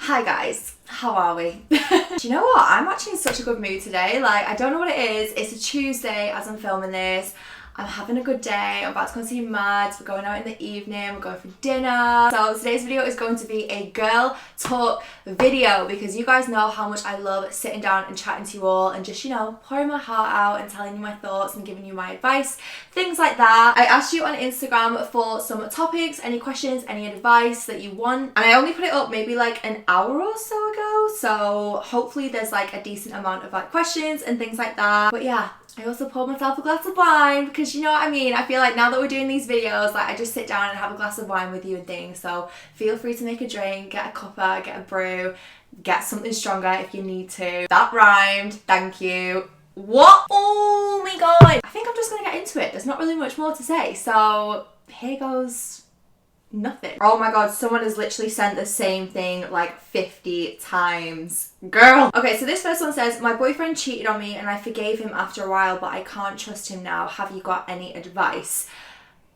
Hi guys, how are we? Do you know what? I'm actually in such a good mood today. Like, I don't know what it is. It's a Tuesday as I'm filming this. I'm having a good day. I'm about to go and see Mads. We're going out in the evening. We're going for dinner. So today's video is going to be a girl talk video because you guys know how much I love sitting down and chatting to you all and just, you know, pouring my heart out and telling you my thoughts and giving you my advice, things like that. I asked you on Instagram for some topics, any questions, any advice that you want. And I only put it up maybe like an hour or so ago. So hopefully there's like a decent amount of like questions and things like that. But yeah, I also poured myself a glass of wine because you know what I mean. I feel like now that we're doing these videos, like I just sit down and have a glass of wine with you and things. So feel free to make a drink, get a cuppa, get a brew, get something stronger if you need to. That rhymed, thank you. What? Oh my god. I think I'm just gonna get into it. There's not really much more to say. So here goes nothing. Oh my god, someone has literally sent the same thing like 50 times. Girl. Okay, so this first one says, my boyfriend cheated on me and I forgave him after a while, but I can't trust him now. Have you got any advice?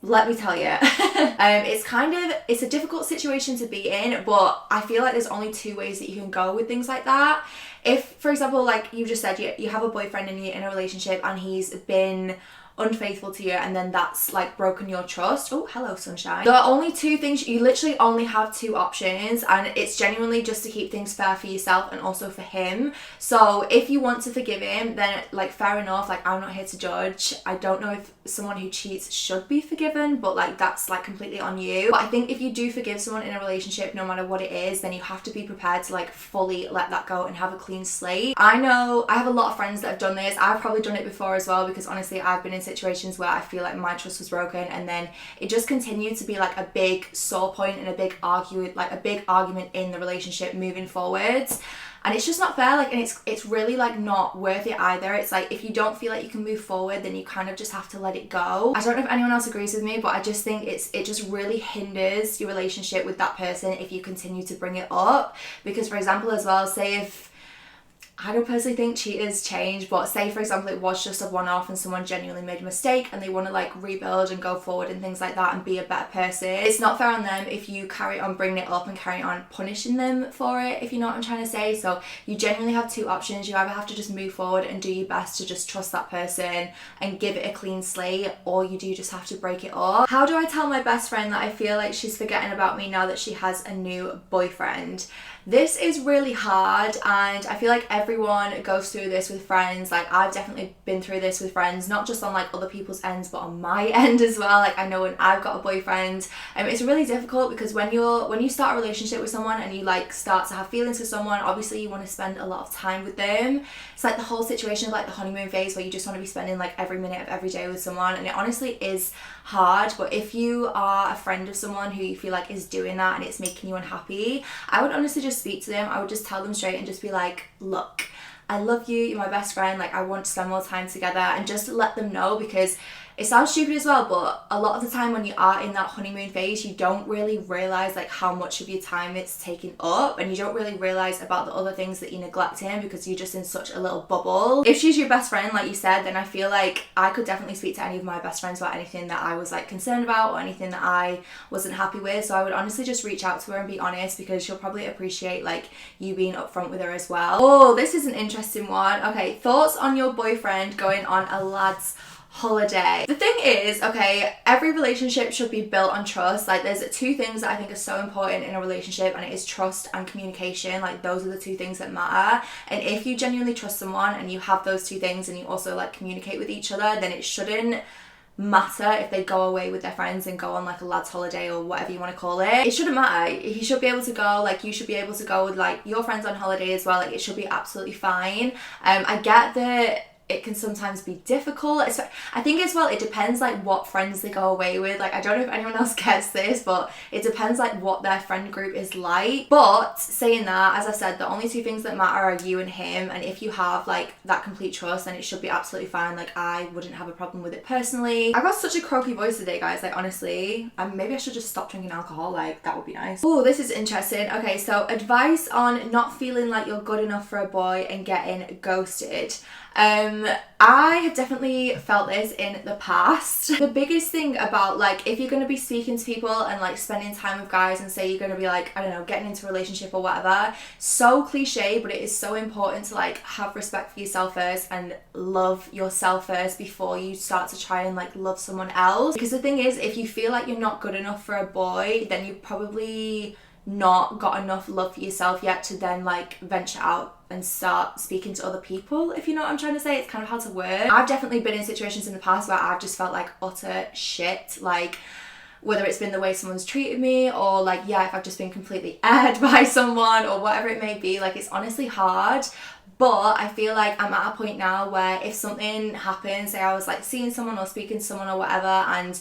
Let me tell you. It's a difficult situation to be in, but I feel like there's only two ways that you can go with things like that. If, for example, like you just said, you have a boyfriend and you're in a relationship and he's been unfaithful to you and then that's like broken your trust. Oh, hello sunshine. There are only two things. You literally only have two options and it's genuinely just to keep things fair for yourself and also for him. So if you want to forgive him, then like fair enough. Like I'm not here to judge. I don't know if someone who cheats should be forgiven, but like that's like completely on you. But I think if you do forgive someone in a relationship, no matter what it is, then you have to be prepared to like fully let that go and have a clean slate. I know I have a lot of friends that have done this. I've probably done it before as well because honestly I've been in situations where I feel like my trust was broken and then it just continued to be like a big sore point and a big argument in the relationship moving forwards. And it's just not fair, like, and it's really like not worth it either. It's like if you don't feel like you can move forward, then you kind of just have to let it go. I don't know if anyone else agrees with me, but I just think it just really hinders your relationship with that person if you continue to bring it up. Because for example as well, say if I don't personally think cheaters change, but say for example it was just a one-off and someone genuinely made a mistake and they want to like rebuild and go forward and things like that and be a better person. It's not fair on them if you carry on bringing it up and carry on punishing them for it, if you know what I'm trying to say. So you genuinely have two options. You either have to just move forward and do your best to just trust that person and give it a clean slate, or you do just have to break it up. How do I tell my best friend that I feel like she's forgetting about me now that she has a new boyfriend? This is really hard and I feel like everyone goes through this with friends. Like I've definitely been through this with friends, not just on like other people's ends but on my end as well. Like I know when I've got a boyfriend, it's really difficult because when you start a relationship with someone and you like start to have feelings for someone, obviously you want to spend a lot of time with them. It's like the whole situation of like the honeymoon phase where you just want to be spending like every minute of every day with someone, and it honestly is hard. But if you are a friend of someone who you feel like is doing that and it's making you unhappy, I would honestly just speak to them. I would just tell them straight and just be like, look, I love you, you're my best friend, like I want to spend more time together, and just let them know. Because it sounds stupid as well, but a lot of the time when you are in that honeymoon phase, you don't really realise like how much of your time it's taking up, and you don't really realise about the other things that you're neglecting because you're just in such a little bubble. If she's your best friend, like you said, then I feel like I could definitely speak to any of my best friends about anything that I was like concerned about or anything that I wasn't happy with. So I would honestly just reach out to her and be honest, because she'll probably appreciate like you being upfront with her as well. Oh, this is an interesting one. Okay, thoughts on your boyfriend going on a lad's holiday. The thing is, okay, every relationship should be built on trust. Like there's two things that I think are so important in a relationship, and it is trust and communication. Like those are the two things that matter. And if you genuinely trust someone and you have those two things and you also like communicate with each other, then it shouldn't matter if they go away with their friends and go on like a lad's holiday or whatever you want to call it. It shouldn't matter. He should be able to go, like you should be able to go with like your friends on holiday as well. Like it should be absolutely fine. I get that it can sometimes be difficult. I think as well, it depends like what friends they go away with. Like I don't know if anyone else gets this, but it depends like what their friend group is like. But saying that, as I said, the only two things that matter are you and him, and if you have like that complete trust, then it should be absolutely fine. Like I wouldn't have a problem with it personally. I got such a croaky voice today, guys, like honestly, maybe I should just stop drinking alcohol. Like that would be nice. Oh, this is interesting. Okay, so advice on not feeling like you're good enough for a boy and getting ghosted. I have definitely felt this in the past. The biggest thing about like if you're going to be speaking to people and like spending time with guys and say you're going to be like, I don't know, getting into a relationship or whatever, so cliche, but it is so important to like have respect for yourself first and love yourself first before you start to try and like love someone else. Because the thing is, if you feel like you're not good enough for a boy, then you probably not got enough love for yourself yet to then like venture out and start speaking to other people, if you know what I'm trying to say. It's kind of hard to word. I've definitely been in situations in the past where I've just felt like utter shit, like whether it's been the way someone's treated me or like, yeah, if I've just been completely aired by someone or whatever it may be. Like, it's honestly hard. But I feel like I'm at a point now where if something happens, say I was like seeing someone or speaking to someone or whatever, and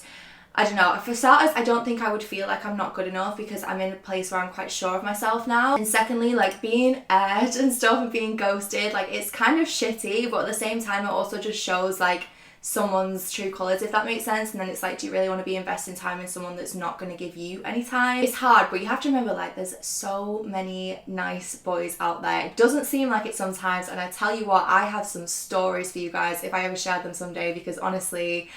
I don't know, for starters, I don't think I would feel like I'm not good enough because I'm in a place where I'm quite sure of myself now. And secondly, like being aired and stuff and being ghosted, like it's kind of shitty, but at the same time, it also just shows like someone's true colours, if that makes sense. And then it's like, do you really want to be investing time in someone that's not going to give you any time? It's hard, but you have to remember like there's so many nice boys out there. It doesn't seem like it sometimes, and I tell you what, I have some stories for you guys if I ever shared them someday, because honestly,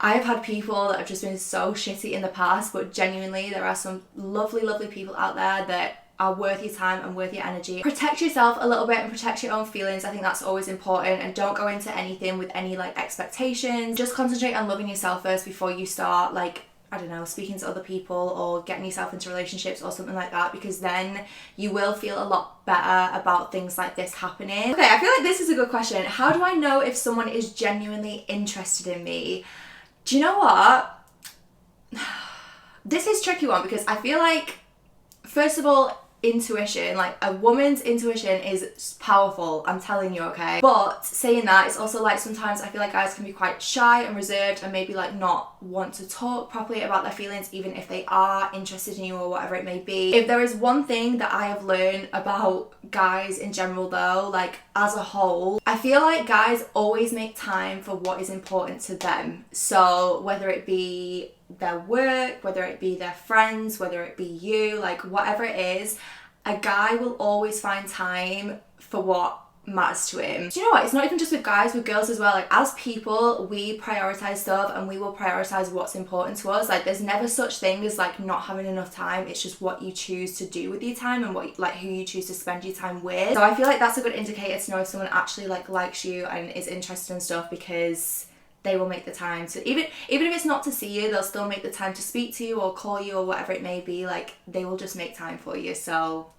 I've had people that have just been so shitty in the past, but genuinely there are some lovely, lovely people out there that are worth your time and worth your energy. Protect yourself a little bit and protect your own feelings. I think that's always important, and don't go into anything with any like expectations. Just concentrate on loving yourself first before you start like, I don't know, speaking to other people or getting yourself into relationships or something like that, because then you will feel a lot better about things like this happening. Okay, I feel like this is a good question. How do I know if someone is genuinely interested in me? Do you know what? This is a tricky one, because I feel like, first of all, intuition, like a woman's intuition is powerful, I'm telling you, okay? But saying that, it's also like sometimes I feel like guys can be quite shy and reserved and maybe like not want to talk properly about their feelings, even if they are interested in you or whatever it may be. If there is one thing that I have learned about guys in general though, like as a whole, I feel like guys always make time for what is important to them. So whether it be their work, whether it be their friends, whether it be you, like whatever it is, a guy will always find time for what matters to him. Do you know what? It's not even just with guys, with girls as well. Like as people, we prioritize stuff and we will prioritize what's important to us. Like there's never such thing as like not having enough time. It's just what you choose to do with your time and what like who you choose to spend your time with. So I feel like that's a good indicator to know if someone actually like likes you and is interested in stuff, because they will make the time to, even if it's not to see you, they'll still make the time to speak to you or call you or whatever it may be. Like they will just make time for you. So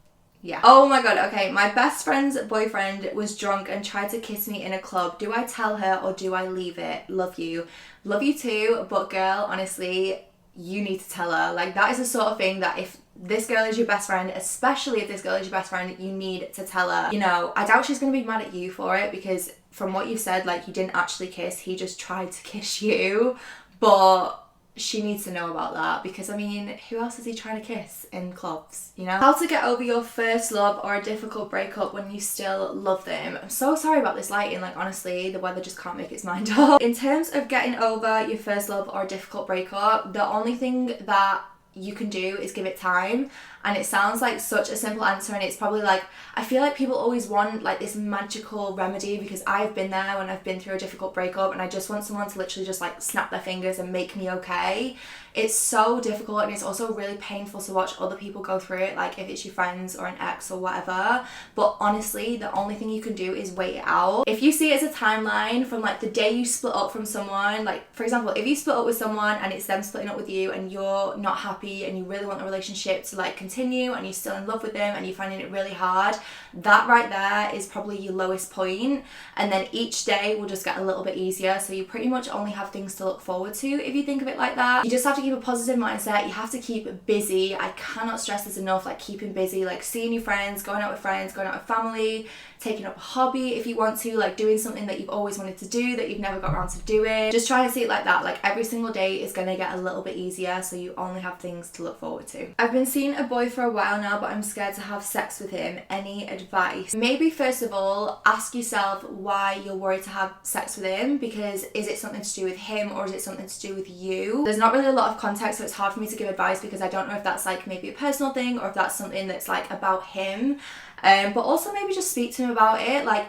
yeah. Oh my god, okay, my best friend's boyfriend was drunk and tried to kiss me in a club. Do I tell her or do I leave it? Love you. Love you too, but girl, honestly, you need to tell her. Like that is the sort of thing that if this girl is your best friend, especially if this girl is your best friend, you need to tell her. You know, I doubt she's gonna be mad at you for it, because from what you've said, like you didn't actually kiss, he just tried to kiss you, but she needs to know about that, because I mean, who else is he trying to kiss in clubs, you know? How to get over your first love or a difficult breakup when you still love them. I'm so sorry about this lighting, like honestly, the weather just can't make its mind up. In terms of getting over your first love or a difficult breakup, the only thing that you can do is give it time. And it sounds like such a simple answer, and it's probably like, I feel like people always want like this magical remedy, because I've been there when I've been through a difficult breakup and I just want someone to literally just like snap their fingers and make me okay. It's so difficult, and it's also really painful to watch other people go through it, like if it's your friends or an ex or whatever. But honestly, the only thing you can do is wait it out. If you see it as a timeline from like the day you split up from someone, like for example, if you split up with someone and it's them splitting up with you and you're not happy and you really want the relationship to like continue and you're still in love with them and you're finding it really hard, that right there is probably your lowest point. And then each day will just get a little bit easier, so you pretty much only have things to look forward to if you think of it like that. You just have to keep a positive mindset. You have to keep busy. I cannot stress this enough, like keeping busy, like seeing your friends, going out with family, taking up a hobby if you want to, like doing something that you've always wanted to do that you've never got around to doing. Just try to see it like that. Like every single day is going to get a little bit easier, so you only have things to look forward to. I've been seeing a boy for a while now, but I'm scared to have sex with him. Any advice? Maybe first of all, ask yourself why you're worried to have sex with him, because is it something to do with him or is it something to do with you? There's not really a lot of context, so it's hard for me to give advice, because I don't know if that's like maybe a personal thing or if that's something that's like about him. But also maybe just speak to him about it. Like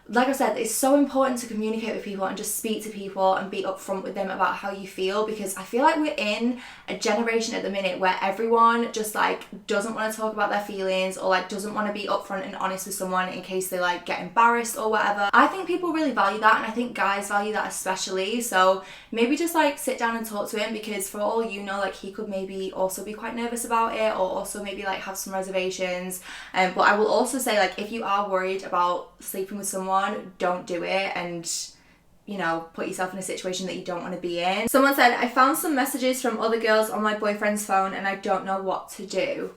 like I said, it's so important to communicate with people and just speak to people and be upfront with them about how you feel, because I feel like we're in a generation at the minute where everyone just like doesn't want to talk about their feelings, or like doesn't want to be upfront and honest with someone in case they like get embarrassed or whatever. I think people really value that, and I think guys value that especially. So maybe just like sit down and talk to him, because for all you know, like he could maybe also be quite nervous about it, or also maybe like have some reservations. But I will also say, like, if you are worried about sleeping with someone, don't do it, and you know, put yourself in a situation that you don't want to be in. Someone said, I found some messages from other girls on my boyfriend's phone and I don't know what to do.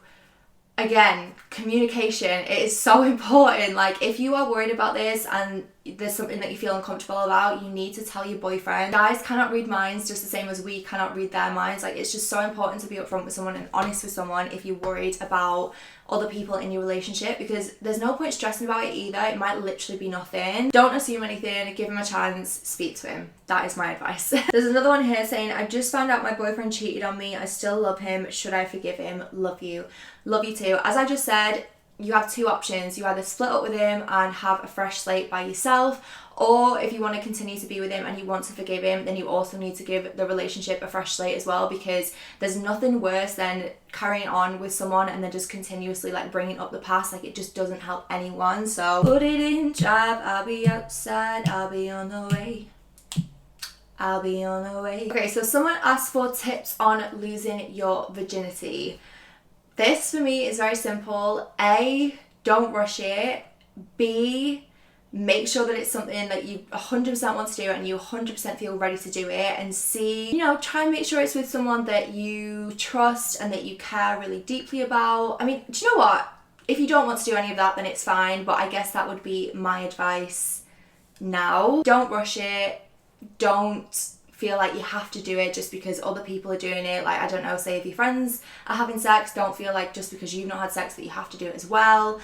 Again, communication, it is so important. Like, if you are worried about this and there's something that you feel uncomfortable about, you need to tell your boyfriend. Guys cannot read minds just the same as we cannot read their minds. Like, it's just so important to be upfront with someone and honest with someone if you're worried about other people in your relationship, because there's no point stressing about it either. It might literally be nothing. Don't assume anything, give him a chance, speak to him. That is my advice. There's another one here saying, I just found out my boyfriend cheated on me. I still love him. Should I forgive him? Love you. Love you too. As I just said, you have two options. You either split up with him and have a fresh slate by yourself, or if you want to continue to be with him and you want to forgive him, then you also need to give the relationship a fresh slate as well, because there's nothing worse than carrying on with someone and then just continuously like bringing up the past. Like, it just doesn't help anyone. So put it in drive, I'll be outside, I'll be on the way. I'll be on the way. Okay, so someone asked for tips on losing your virginity. This for me is very simple. A, don't rush it. B, make sure that it's something that you 100% want to do and you 100% feel ready to do it. And C, you know, try and make sure it's with someone that you trust and that you care really deeply about. I mean, do you know what? If you don't want to do any of that, then it's fine. But I guess that would be my advice now. Don't rush it. Don't feel like you have to do it just because other people are doing it. Like, I don't know, say if your friends are having sex, don't feel like just because you've not had sex that you have to do it as well.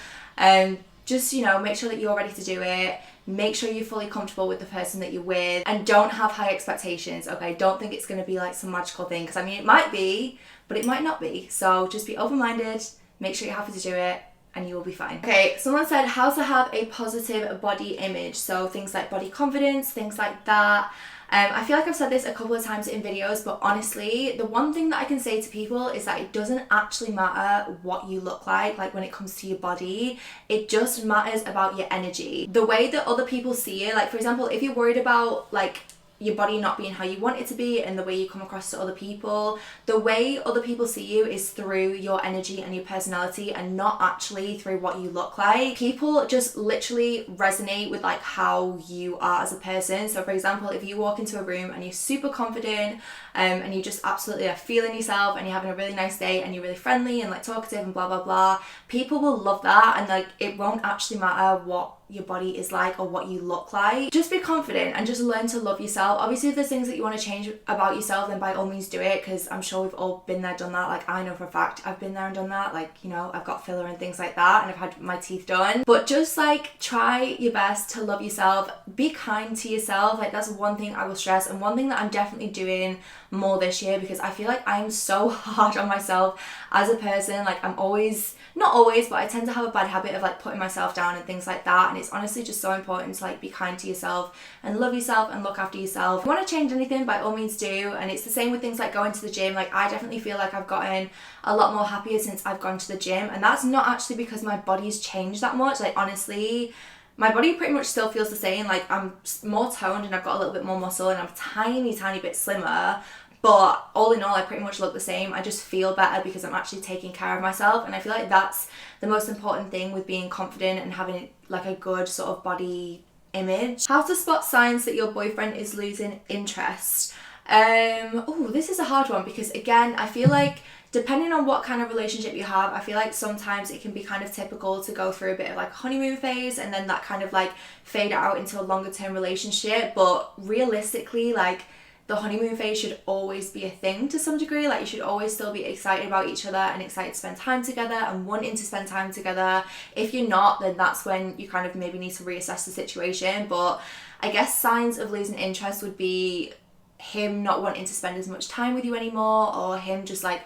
Just, you know, make sure that you're ready to do it. Make sure you're fully comfortable with the person that you're with, and don't have high expectations, okay? Don't think it's going to be like some magical thing, because I mean, it might be, but it might not be. So just be open-minded, make sure you're happy to do it, and you will be fine. Okay, someone said how to have a positive body image. So things like body confidence, things like that. I feel like I've said this a couple of times in videos, but honestly, the one thing that I can say to people is that it doesn't actually matter what you look like when it comes to your body. It just matters about your energy. The way that other people see you, like for example, if you're worried about like your body not being how you want it to be and the way you come across to other people, the way other people see you is through your energy and your personality and not actually through what you look like. People just literally resonate with like how you are as a person. So for example, if you walk into a room and you're super confident and you just absolutely are feeling yourself and you're having a really nice day and you're really friendly and like talkative and blah blah blah, people will love that, and like it won't actually matter what your body is like or what you look like. Just be confident and just learn to love yourself. Obviously, if there's things that you want to change about yourself, then by all means do it, because I'm sure we've all been there, done that. Like, I know for a fact I've been there and done that. Like, you know, I've got filler and things like that, and I've had my teeth done. But just like try your best to love yourself. Be kind to yourself. Like, that's one thing I will stress, and one thing that I'm definitely doing more this year, because I feel like I'm so hard on myself as a person. Like, I'm always, not always, but I tend to have a bad habit of like putting myself down and things like that, and it's honestly just so important to like be kind to yourself and love yourself and look after yourself. If you want to change anything, by all means do. And it's the same with things like going to the gym. Like, I definitely feel like I've gotten a lot more happier since I've gone to the gym, and that's not actually because my body's changed that much. Like, honestly, my body pretty much still feels the same. Like, I'm more toned and I've got a little bit more muscle and I'm tiny bit slimmer, but all in all, I pretty much look the same. I just feel better because I'm actually taking care of myself, and I feel like that's the most important thing with being confident and having like a good sort of body image. How to spot signs that your boyfriend is losing interest. Oh, this is a hard one, because again, I feel like depending on what kind of relationship you have, I feel like sometimes it can be kind of typical to go through a bit of like a honeymoon phase and then that kind of like fade out into a longer term relationship. But realistically, like, the honeymoon phase should always be a thing to some degree. Like, you should always still be excited about each other and excited to spend time together and wanting to spend time together. If you're not, then that's when you kind of maybe need to reassess the situation. But I guess signs of losing interest would be him not wanting to spend as much time with you anymore, or him just like,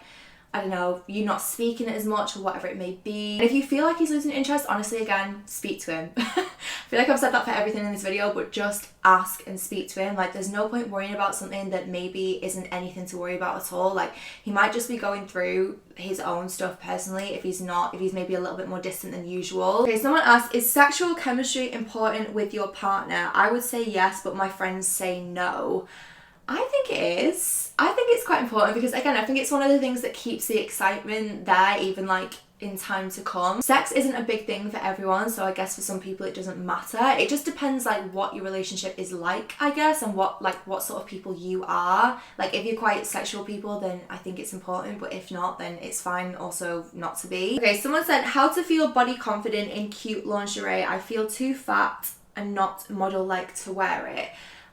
I don't know, you not speaking as much or whatever it may be. And if you feel like he's losing interest, honestly, again, speak to him. feel like I've said that for everything in this video, but just ask and speak to him. Like, there's no point worrying about something that maybe isn't anything to worry about at all. Like, he might just be going through his own stuff personally if he's maybe a little bit more distant than usual. Okay, someone asked, is sexual chemistry important with your partner? I would say yes, but my friends say no. I think it is. I think it's quite important because, again, I think it's one of the things that keeps the excitement there, even like in time to come. Sex isn't a big thing for everyone, so I guess for some people it doesn't matter. It just depends like what your relationship is like, I guess, and what sort of people you are. Like, if you're quite sexual people, then I think it's important, but if not, then it's fine also not to be. Okay, someone said, how to feel body confident in cute lingerie. I feel too fat and not model-like to wear it.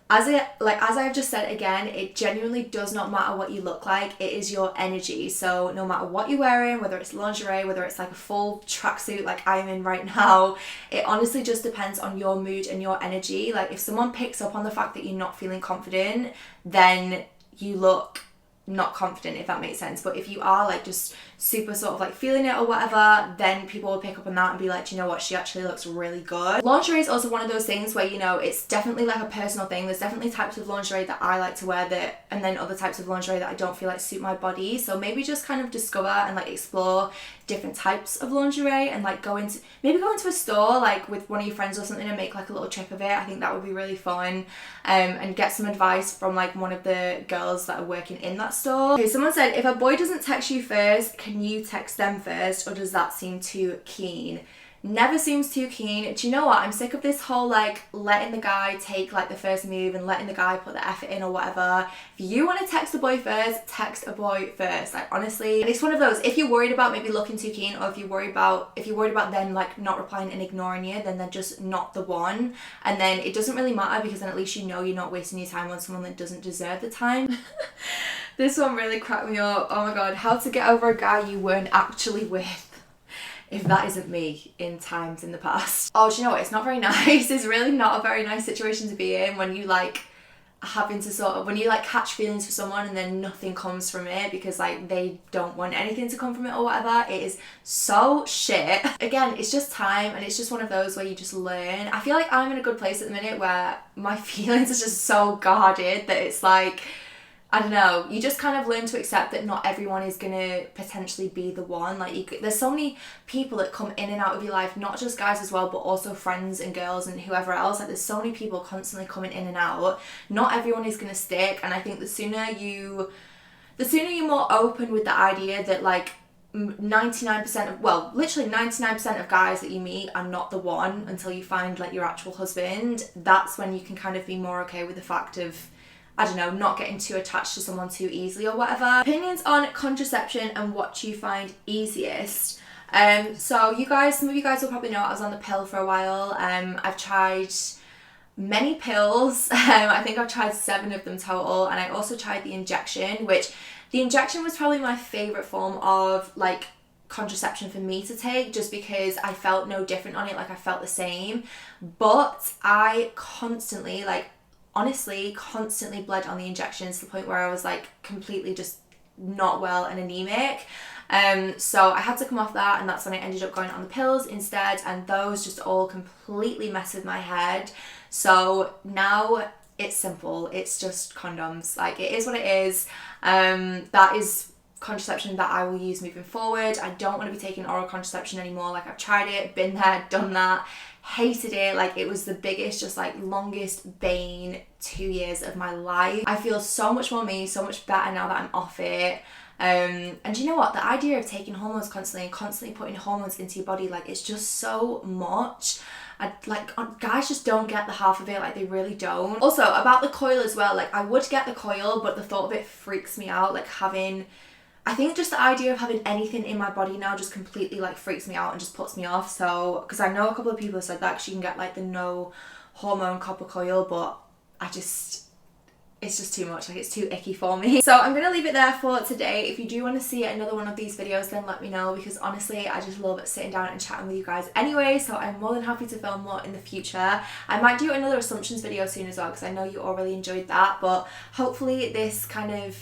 As I've just said again, it genuinely does not matter what you look like, it is your energy. So no matter what you're wearing, whether it's lingerie, whether it's like a full tracksuit like I'm in right now, it honestly just depends on your mood and your energy. Like, if someone picks up on the fact that you're not feeling confident, then you look not confident, if that makes sense. But if you are like just super sort of like feeling it or whatever, then people will pick up on that and be like, do you know what, she actually looks really good. Lingerie is also one of those things where, you know, it's definitely like a personal thing. There's definitely types of lingerie that I like to wear that, and then other types of lingerie that I don't feel like suit my body. So maybe just kind of discover and like explore different types of lingerie and like go into a store like with one of your friends or something and make like a little trip of it. I think that would be really fun. And get some advice from like one of the girls that are working in that store. Okay, someone said, if a boy doesn't text you first, can you text them first, or does that seem too keen? Never seems too keen. Do you know what? I'm sick of this whole like letting the guy take like the first move and letting the guy put the effort in or whatever. If you want to text a boy first, text a boy first. Like, honestly, and it's one of those, if you're worried about maybe looking too keen, or if you're worried about them like not replying and ignoring you, then they're just not the one. And then it doesn't really matter, because then at least you know you're not wasting your time on someone that doesn't deserve the time. This one really cracked me up. Oh my god, how to get over a guy you weren't actually with. If that isn't me in times in the past. Oh, do you know what? It's not very nice. It's really not a very nice situation to be in when you like having to when you like catch feelings for someone and then nothing comes from it because like they don't want anything to come from it or whatever. It is so shit. Again, it's just time, and it's just one of those where you just learn. I feel like I'm in a good place at the minute where my feelings are just so guarded that it's like, I don't know, you just kind of learn to accept that not everyone is gonna potentially be the one. Like, there's so many people that come in and out of your life, not just guys as well, but also friends and girls and whoever else. Like, there's so many people constantly coming in and out. Not everyone is gonna stick, and I think the sooner you're more open with the idea that like 99% of, well, literally 99% of guys that you meet are not the one until you find like your actual husband, that's when you can kind of be more okay with the fact of, I don't know, not getting too attached to someone too easily or whatever. Opinions on contraception and what you find easiest. So some of you guys will probably know I was on the pill for a while. I've tried many pills. I think I've tried 7 of them total, and I also tried the injection, which the injection was probably my favourite form of like contraception for me to take, just because I felt no different on it. Like, I felt the same, but I constantly bled on the injections to the point where I was like completely just not well and anemic. So I had to come off that, and that's when I ended up going on the pills instead, and those just all completely mess with my head. So now it's simple, it's just condoms. Like, it is what it is. That is contraception that I will use moving forward. I don't want to be taking oral contraception anymore. Like, I've tried it, been there, done that, hated it. Like, it was the biggest, just like longest bane 2 years of my life. I feel so much more me, so much better now that I'm off it. And you know what, the idea of taking hormones constantly and constantly putting hormones into your body, like, it's just so much. Guys just don't get the half of it, like, they really don't. Also, about the coil as well, like, I would get the coil, but the thought of it freaks me out. Like, I think just the idea of having anything in my body now just completely like freaks me out and just puts me off. So, because I know a couple of people have said that you can get like the no hormone copper coil, but it's just too much. Like, it's too icky for me. So I'm gonna leave it there for today. If you do want to see another one of these videos, then let me know, because honestly I just love sitting down and chatting with you guys anyway, so I'm more than happy to film more in the future. I might do another assumptions video soon as well, because I know you all really enjoyed that, but hopefully this kind of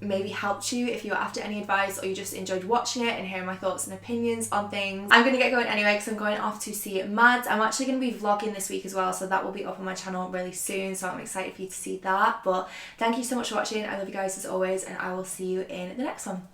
maybe helped you, if you were after any advice or you just enjoyed watching it and hearing my thoughts and opinions on things. I'm gonna get going anyway because I'm going off to see Mads. I'm actually gonna be vlogging this week as well, so that will be up on my channel really soon, so I'm excited for you to see that. But thank you so much for watching. I love you guys as always, and I will see you in the next one.